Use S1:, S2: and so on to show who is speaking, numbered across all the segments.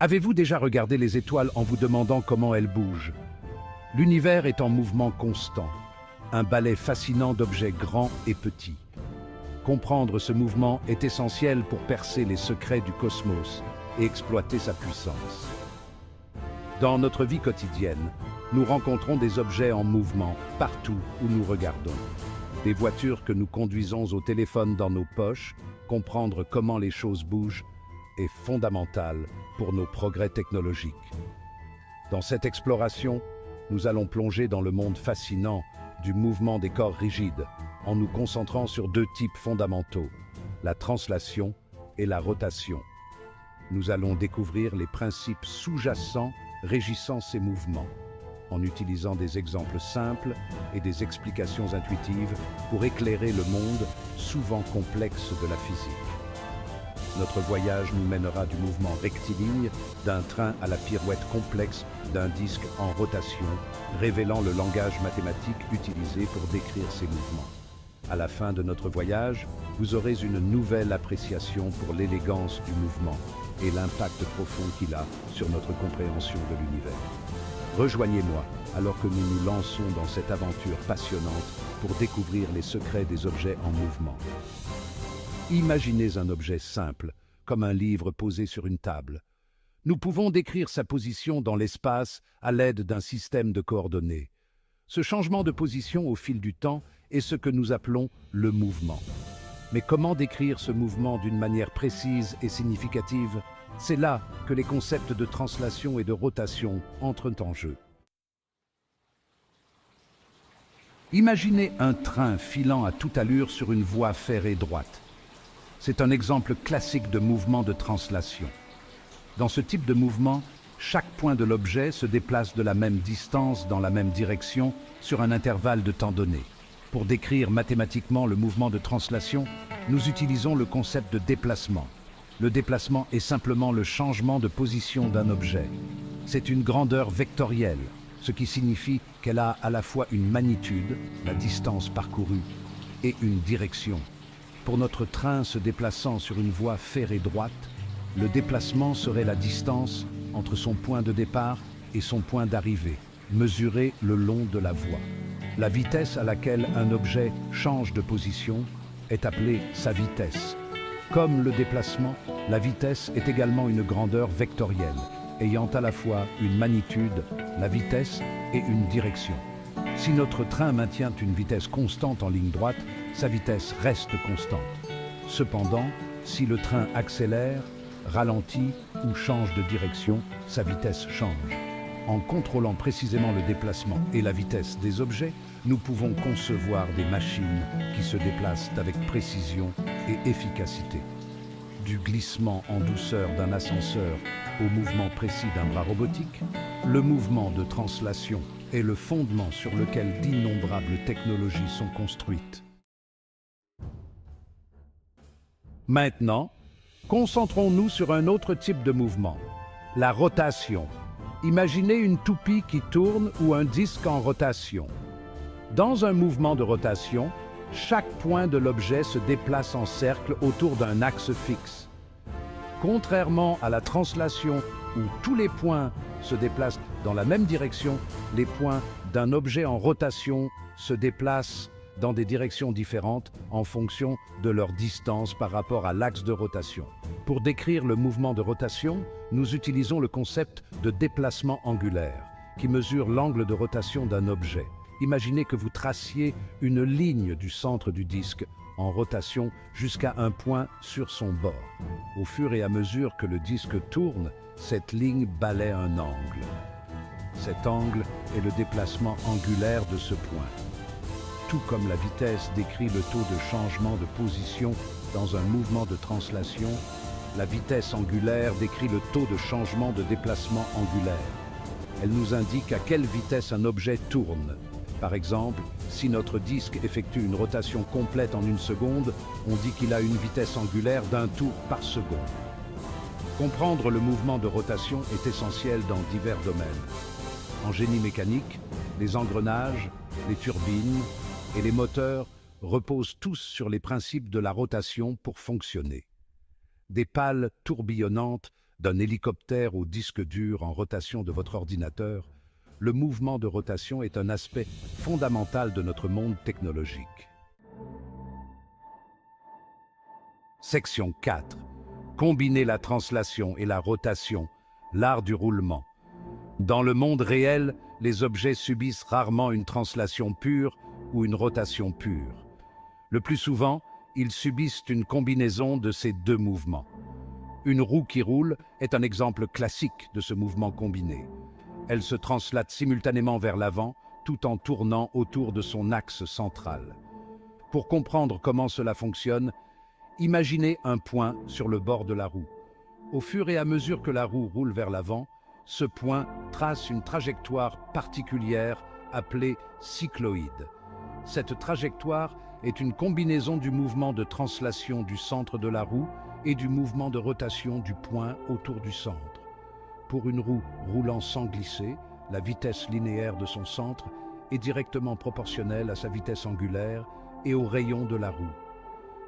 S1: Avez-vous déjà regardé les étoiles en vous demandant comment elles bougent? L'univers est en mouvement constant, un ballet fascinant d'objets grands et petits. Comprendre ce mouvement est essentiel pour percer les secrets du cosmos et exploiter sa puissance. Dans notre vie quotidienne, nous rencontrons des objets en mouvement partout où nous regardons. Des voitures que nous conduisons au téléphone dans nos poches, comprendre comment les choses bougent est fondamental pour nos progrès technologiques. Dans cette exploration, nous allons plonger dans le monde fascinant du mouvement des corps rigides, en nous concentrant sur deux types fondamentaux, la translation et la rotation. Nous allons découvrir les principes sous-jacents régissant ces mouvements, en utilisant des exemples simples et des explications intuitives pour éclairer le monde souvent complexe de la physique. Notre voyage nous mènera du mouvement rectiligne d'un train à la pirouette complexe d'un disque en rotation, révélant le langage mathématique utilisé pour décrire ces mouvements. À la fin de notre voyage, vous aurez une nouvelle appréciation pour l'élégance du mouvement et l'impact profond qu'il a sur notre compréhension de l'univers. Rejoignez-moi alors que nous nous lançons dans cette aventure passionnante pour découvrir les secrets des objets en mouvement. Imaginez un objet simple, comme un livre posé sur une table. Nous pouvons décrire sa position dans l'espace à l'aide d'un système de coordonnées. Ce changement de position au fil du temps est ce que nous appelons le mouvement. Mais comment décrire ce mouvement d'une manière précise et significative? C'est là que les concepts de translation et de rotation entrent en jeu. Imaginez un train filant à toute allure sur une voie ferrée droite. C'est un exemple classique de mouvement de translation. Dans ce type de mouvement, chaque point de l'objet se déplace de la même distance dans la même direction sur un intervalle de temps donné. Pour décrire mathématiquement le mouvement de translation, nous utilisons le concept de déplacement. Le déplacement est simplement le changement de position d'un objet. C'est une grandeur vectorielle, ce qui signifie qu'elle a à la fois une magnitude, la distance parcourue, et une direction. Pour notre train se déplaçant sur une voie ferrée droite, le déplacement serait la distance entre son point de départ et son point d'arrivée, mesurée le long de la voie. La vitesse à laquelle un objet change de position est appelée sa vitesse. Comme le déplacement, la vitesse est également une grandeur vectorielle, ayant à la fois une magnitude, la vitesse et une direction. Si notre train maintient une vitesse constante en ligne droite, sa vitesse reste constante. Cependant, si le train accélère, ralentit ou change de direction, sa vitesse change. En contrôlant précisément le déplacement et la vitesse des objets, nous pouvons concevoir des machines qui se déplacent avec précision et efficacité. Du glissement en douceur d'un ascenseur au mouvement précis d'un bras robotique, le mouvement de translation est le fondement sur lequel d'innombrables technologies sont construites. Maintenant, concentrons-nous sur un autre type de mouvement, la rotation. Imaginez une toupie qui tourne ou un disque en rotation. Dans un mouvement de rotation, chaque point de l'objet se déplace en cercle autour d'un axe fixe. Contrairement à la translation où tous les points se déplacent dans la même direction, les points d'un objet en rotation se déplacent dans des directions différentes en fonction de leur distance par rapport à l'axe de rotation. Pour décrire le mouvement de rotation, nous utilisons le concept de déplacement angulaire, qui mesure l'angle de rotation d'un objet. Imaginez que vous traciez une ligne du centre du disque en rotation jusqu'à un point sur son bord. Au fur et à mesure que le disque tourne, cette ligne balaie un angle. Cet angle est le déplacement angulaire de ce point. Tout comme la vitesse décrit le taux de changement de position dans un mouvement de translation, la vitesse angulaire décrit le taux de changement de déplacement angulaire. Elle nous indique à quelle vitesse un objet tourne. Par exemple, si notre disque effectue une rotation complète en 1 seconde, on dit qu'il a une vitesse angulaire d'1 tour par seconde. Comprendre le mouvement de rotation est essentiel dans divers domaines. En génie mécanique, les engrenages, les turbines et les moteurs reposent tous sur les principes de la rotation pour fonctionner. Des pales tourbillonnantes D'un hélicoptère au disque dur en rotation de votre ordinateur, le mouvement de rotation est un aspect fondamental de notre monde technologique. Section 4. Combiner la translation et la rotation, l'art du roulement. Dans le monde réel, les objets subissent rarement une translation pure ou une rotation pure. Le plus souvent, ils subissent une combinaison de ces deux mouvements. Une roue qui roule est un exemple classique de ce mouvement combiné. Elle se translate simultanément vers l'avant, tout en tournant autour de son axe central. Pour comprendre comment cela fonctionne, imaginez un point sur le bord de la roue. Au fur et à mesure que la roue roule vers l'avant, ce point trace une trajectoire particulière appelée cycloïde. Cette trajectoire est une combinaison du mouvement de translation du centre de la roue et du mouvement de rotation du point autour du centre. Pour une roue roulant sans glisser, la vitesse linéaire de son centre est directement proportionnelle à sa vitesse angulaire et au rayon de la roue.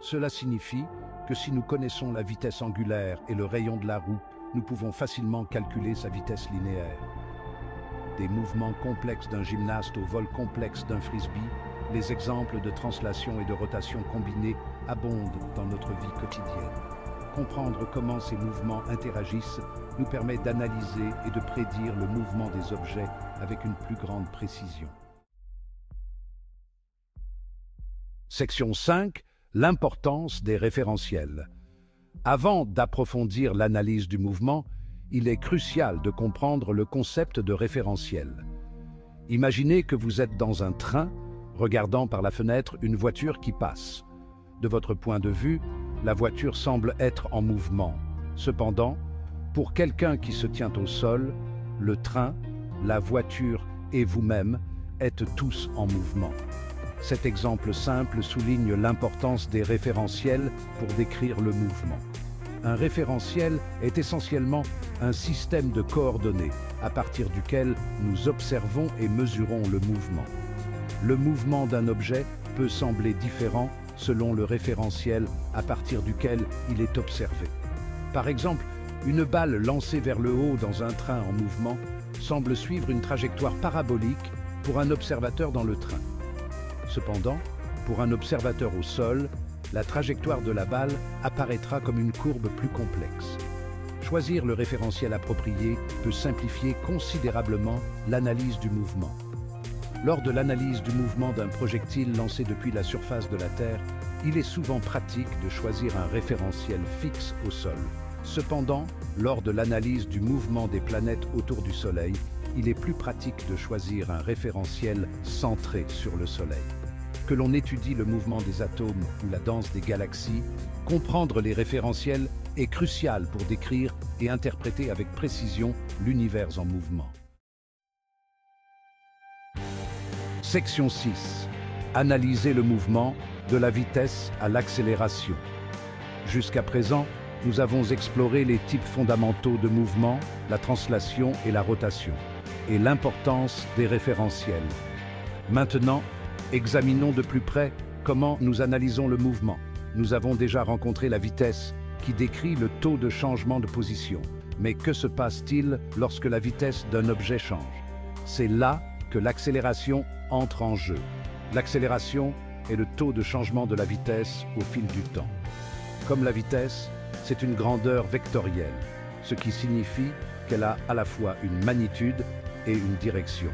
S1: Cela signifie que si nous connaissons la vitesse angulaire et le rayon de la roue, nous pouvons facilement calculer sa vitesse linéaire. Des mouvements complexes d'un gymnaste au vol complexe d'un frisbee, les exemples de translation et de rotation combinés abondent dans notre vie quotidienne. Comprendre comment ces mouvements interagissent nous permet d'analyser et de prédire le mouvement des objets avec une plus grande précision. Section 5. L'importance des référentiels. Avant d'approfondir l'analyse du mouvement, il est crucial de comprendre le concept de référentiel. Imaginez que vous êtes dans un train, regardant par la fenêtre une voiture qui passe. De votre point de vue, la voiture semble être en mouvement. Cependant, pour quelqu'un qui se tient au sol, le train, la voiture et vous-même êtes tous en mouvement. Cet exemple simple souligne l'importance des référentiels pour décrire le mouvement. Un référentiel est essentiellement un système de coordonnées à partir duquel nous observons et mesurons le mouvement. Le mouvement d'un objet peut sembler différent selon le référentiel à partir duquel il est observé. Par exemple, une balle lancée vers le haut dans un train en mouvement semble suivre une trajectoire parabolique pour un observateur dans le train. Cependant, pour un observateur au sol, la trajectoire de la balle apparaîtra comme une courbe plus complexe. Choisir le référentiel approprié peut simplifier considérablement l'analyse du mouvement. Lors de l'analyse du mouvement d'un projectile lancé depuis la surface de la Terre, il est souvent pratique de choisir un référentiel fixe au sol. Cependant, lors de l'analyse du mouvement des planètes autour du Soleil, il est plus pratique de choisir un référentiel centré sur le Soleil. Que l'on étudie le mouvement des atomes ou la danse des galaxies, comprendre les référentiels est crucial pour décrire et interpréter avec précision l'univers en mouvement. Section 6. Analyser le mouvement de la vitesse à l'accélération. Jusqu'à présent, nous avons exploré les types fondamentaux de mouvement, la translation et la rotation, et l'importance des référentiels. Maintenant, examinons de plus près comment nous analysons le mouvement. Nous avons déjà rencontré la vitesse, qui décrit le taux de changement de position. Mais que se passe-t-il lorsque la vitesse d'un objet change? C'est là que l'accélération entre en jeu. L'accélération est le taux de changement de la vitesse au fil du temps. Comme la vitesse, c'est une grandeur vectorielle, ce qui signifie qu'elle a à la fois une magnitude et une direction.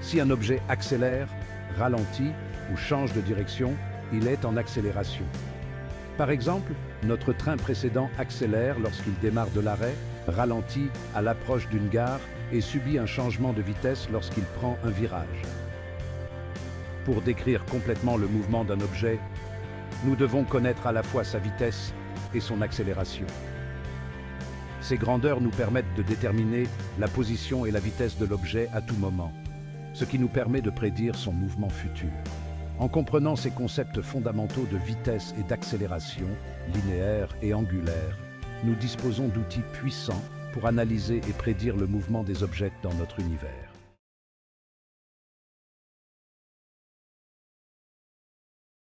S1: Si un objet accélère, ralentit ou change de direction, il est en accélération. Par exemple, notre train précédent accélère lorsqu'il démarre de l'arrêt, ralentit à l'approche d'une gare et subit un changement de vitesse lorsqu'il prend un virage. Pour décrire complètement le mouvement d'un objet, nous devons connaître à la fois sa vitesse et son accélération. Ces grandeurs nous permettent de déterminer la position et la vitesse de l'objet à tout moment, ce qui nous permet de prédire son mouvement futur. En comprenant ces concepts fondamentaux de vitesse et d'accélération, linéaire et angulaire, nous disposons d'outils puissants pour analyser et prédire le mouvement des objets dans notre univers.